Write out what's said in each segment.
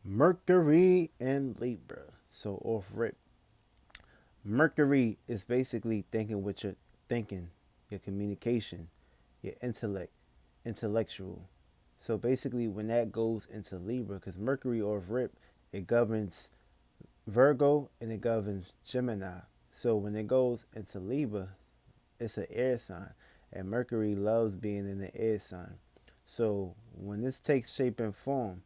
Mercury in Libra. So off rip. Mercury is basically thinking with your thinking, your communication, your intellect, intellectual. So basically when that goes into Libra, because Mercury off rip, it governs Virgo and it governs Gemini. So when it goes into Libra, it's an air sign. And Mercury loves being in the air sign. So when this takes shape and form,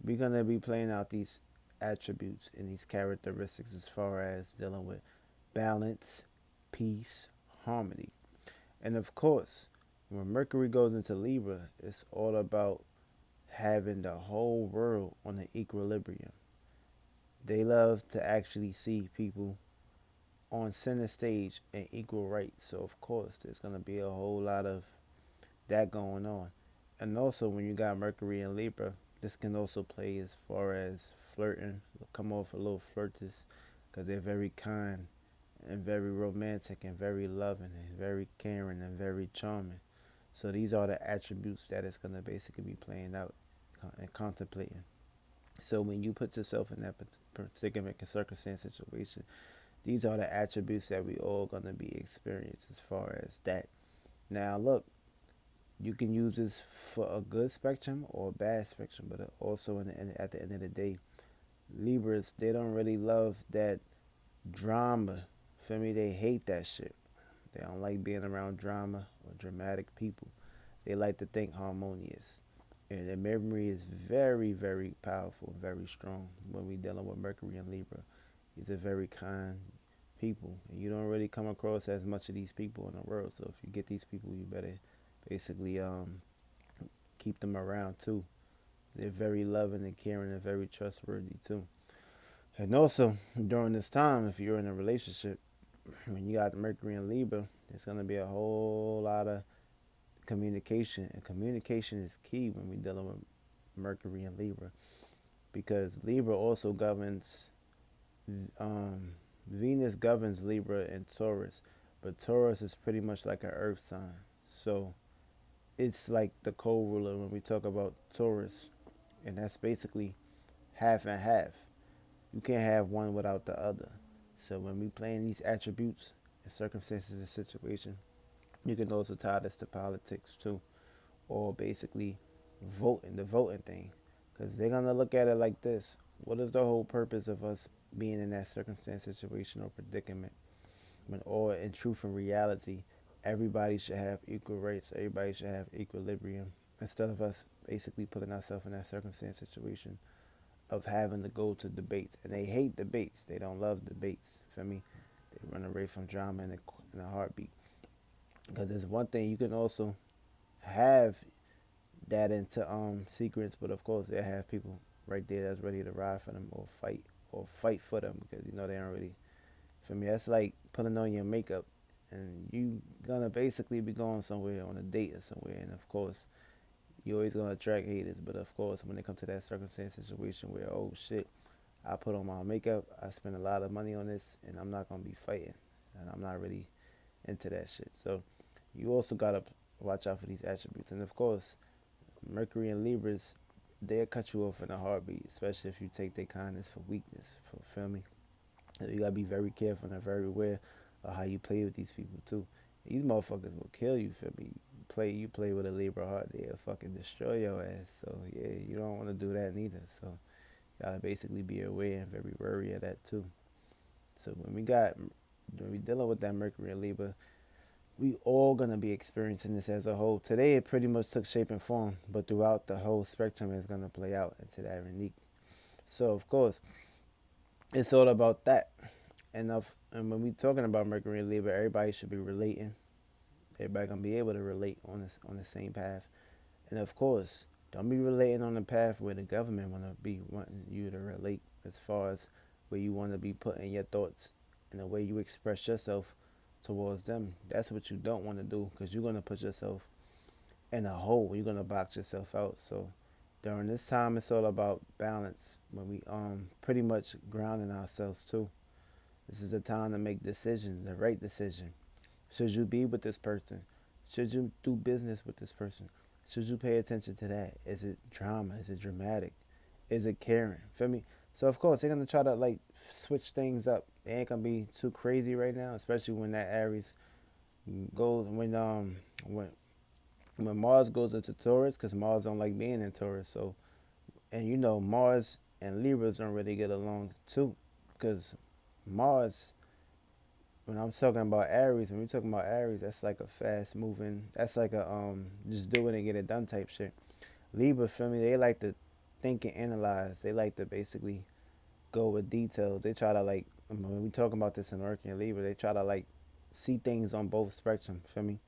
we're gonna be playing out these attributes and these characteristics as far as dealing with balance, peace, harmony. And of course, when Mercury goes into Libra, it's all about having the whole world on an equilibrium. They love to actually see people on center stage and equal rights. So of course, there's gonna be a whole lot of that going on. And also, when you got Mercury in Libra, this can also play as far as flirting, come off a little flirtatious, because they're very kind and very romantic and very loving and very caring and very charming. So these are the attributes that it's gonna basically be playing out and contemplating. So when you put yourself in that particular circumstance situation, these are the attributes that we all gonna be experiencing as far as that. Now look, you can use this for a good spectrum or a bad spectrum, but also at the end of the day, Libras, they don't really love that drama. For me, they hate that shit. They don't like being around drama or dramatic people. They like to think harmonious. And their memory is very, very powerful and very strong when we dealing with Mercury and Libra. These are very kind people. And you don't really come across as much of these people in the world. So if you get these people, you better basically keep them around too. They're very loving and caring and very trustworthy too. And also during this time, if you're in a relationship, when you got Mercury and Libra, there's gonna be a whole lot of communication, and communication is key when we're dealing with Mercury and Libra, because Libra also governs um, Venus governs Libra and Taurus, but Taurus is pretty much like an Earth sign, so it's like the co-ruler when we talk about Taurus, and that's basically half and half. You can't have one without the other. So when we playing these attributes and circumstances and situation, you can also tie this to politics too, or basically voting, the voting thing, because they're gonna look at it like this: what is the whole purpose of us being in that circumstance, situation, or predicament? When all in truth and reality, everybody should have equal rights. Everybody should have equilibrium. Instead of us basically putting ourselves in that circumstance, situation of having to go to debates, and they hate debates. They don't love debates. For me, they run away from drama in a heartbeat. Because there's one thing you can also have that into secrets, but of course they have people right there that's ready to ride for them or fight for them, because you know they don't really. For me, that's like putting on your makeup, and you gonna basically be going somewhere on a date or somewhere, and of course you always gonna attract haters. But of course, when it comes to that circumstance situation where, oh shit, I put on my makeup, I spend a lot of money on this, and I'm not gonna be fighting, and I'm not really into that shit. So you also gotta watch out for these attributes, and of course, Mercury and Libras, they'll cut you off in a heartbeat, especially if you take their kindness for weakness. For feel me, so you gotta be very careful and very aware of how you play with these people too. These motherfuckers will kill you. Feel me? You play with a Libra heart, they'll fucking destroy your ass. So yeah, you don't want to do that neither. So you gotta basically be aware and very wary of that too. So when we dealing with that Mercury and Libra, we all gonna be experiencing this as a whole. Today it pretty much took shape and form, but throughout the whole spectrum it's gonna play out into that unique. So of course, it's all about that. And when we talking about Mercury and Libra, everybody should be relating. Everybody gonna be able to relate on the same path. And of course, don't be relating on the path where the government wanna be wanting you to relate, as far as where you wanna be putting your thoughts and the way you express yourself towards them. That's what you don't want to do, because you're gonna put yourself in a hole. You're gonna box yourself out. So during this time, it's all about balance. When we pretty much grounding ourselves too. This is the time to make decisions, the right decision. Should you be with this person? Should you do business with this person? Should you pay attention to that? Is it drama? Is it dramatic? Is it caring? Feel me? So of course they're gonna try to like switch things up. They ain't gonna be too crazy right now, especially when that Aries goes when when Mars goes into Taurus, because Mars don't like being in Taurus. So and you know Mars and Libras don't really get along too, because Mars. When I'm talking about Aries, when we're talking about Aries, that's like a fast moving. That's like a just do it and get it done type shit. Libra, feel me? They like to think and analyze. They like to basically go with details. They try to like when we talking about this in Mercury and Libra, they try to like see things on both spectrum. Feel me?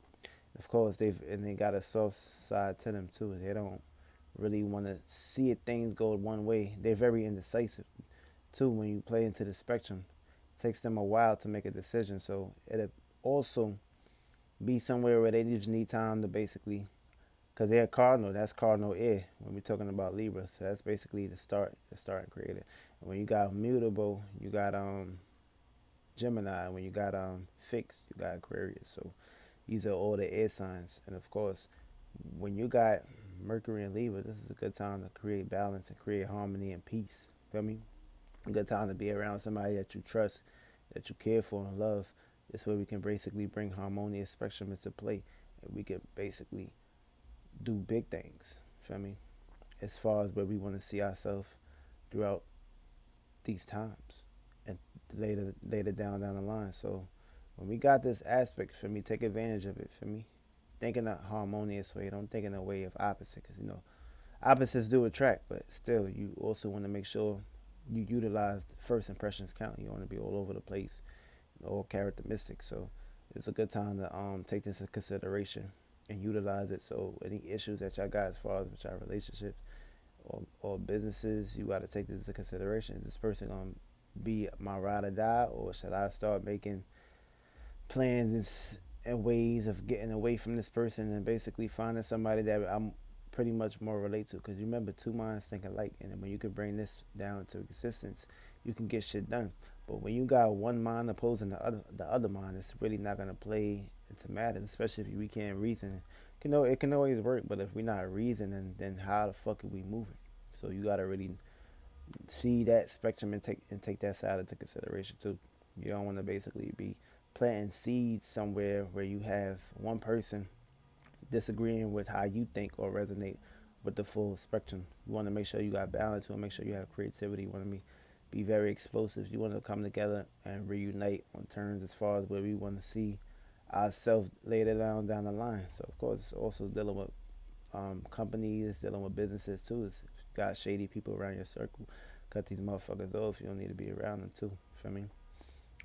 Of course, they got a soft side to them too. They don't really want to see it, things go one way. They're very indecisive too when you play into the spectrum. It takes them a while to make a decision. So it'll also be somewhere where they just need time to basically, because they're cardinal. That's cardinal air when we're talking about Libra. So that's basically the start and create it. And when you got mutable, you got Gemini. When you got fixed, you got Aquarius. So these are all the air signs. And of course, when you got Mercury and Libra, this is a good time to create balance and create harmony and peace. Feel me? A good time to be around somebody that you trust, that you care for and love. This way we can basically bring harmonious spectrum into play, and we can basically do big things. Feel me? As far as where we want to see ourselves throughout these times and later down the line. So when we got this aspect, for me, take advantage of it. For me, think in a harmonious way. Don't think in a way of opposite, because you know opposites do attract, but still, you also want to make sure you utilize first impressions count. You want to be all over the place, all characteristic. So it's a good time to take this into consideration and utilize it. So any issues that y'all got as far as with y'all relationships or businesses, you got to take this into consideration. Is this person gonna be my ride or die, or should I start making plans and ways of getting away from this person and basically finding somebody that I'm pretty much more relate to? Because you remember, two minds think alike, and when you can bring this down to existence, you can get shit done. But when you got one mind opposing the other mind, it's really not gonna play into matters, especially if we can't reason. You know, it can always work, but if we're not reasoning, then how the fuck are we moving? So you gotta really see that spectrum and take that side into consideration too. You don't want to basically be planting seeds somewhere where you have one person disagreeing with how you think or resonate with the full spectrum. You want to make sure you got balance. You want to make sure you have creativity. You want to be very explosive. You want to come together and reunite on terms as far as where we want to see ourselves later down the line. So of course, it's also dealing with companies, dealing with businesses too. If you got shady people around your circle, cut these motherfuckers off. You don't need to be around them too. Feel me?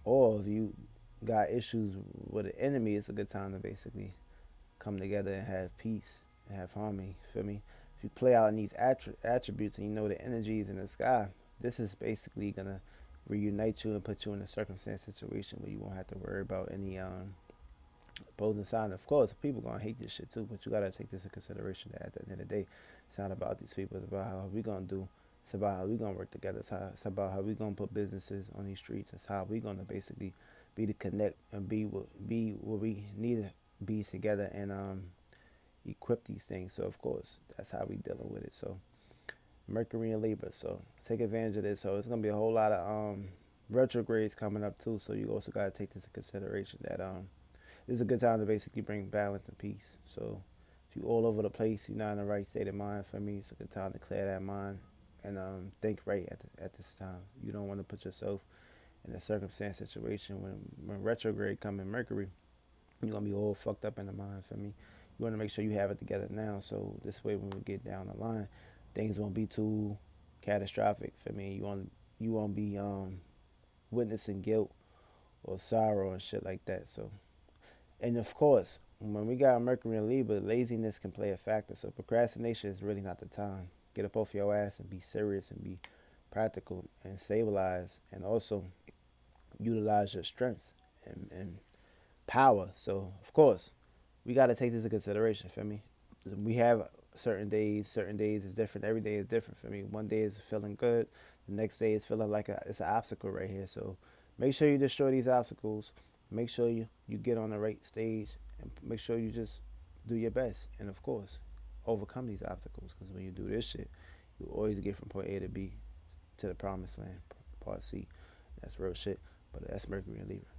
Or if you got issues with an enemy, it's a good time to basically come together and have peace and have harmony. Feel me? If you play out in these attributes and you know the energies in the sky, this is basically gonna reunite you and put you in a circumstance situation where you won't have to worry about any opposing side. Of course, people gonna hate this shit too, but you gotta take this into consideration that at the end of the day, it's not about these people. It's about how we gonna do. It's about how we gonna work together. It's about how we gonna put businesses on these streets. It's how we gonna basically be to connect and be what we need to be together and equip these things. So of course, that's how we dealing with it. So Mercury and Libra. So take advantage of this. So it's gonna be a whole lot of retrogrades coming up too. So you also gotta take this into consideration that this is a good time to basically bring balance and peace. So if you all over the place, you're not in the right state of mind. For me, it's a good time to clear that mind and think right at this time. You don't want to put yourself in a circumstance situation when retrograde come in Mercury, you're gonna be all fucked up in the mind. For me, you want to make sure you have it together now. So this way, when we get down the line, things won't be too catastrophic. For me, you won't be witnessing guilt or sorrow and shit like that. So, and of course, when we got Mercury and Libra, laziness can play a factor. So procrastination is really not the time. Get up off your ass and be serious and be practical and stabilize, and also utilize your strength and power. So of course, we got to take this into consideration. For me, we have certain days. Certain days is different. Every day is different for me. One day is feeling good. The next day is feeling like it's an obstacle right here. So make sure you destroy these obstacles. Make sure you get on the right stage, and make sure you just do your best. And of course, overcome these obstacles, because when you do this shit, You always get from point A to B to the promised land. Part C. That's real shit. But that's Mercury in Libra.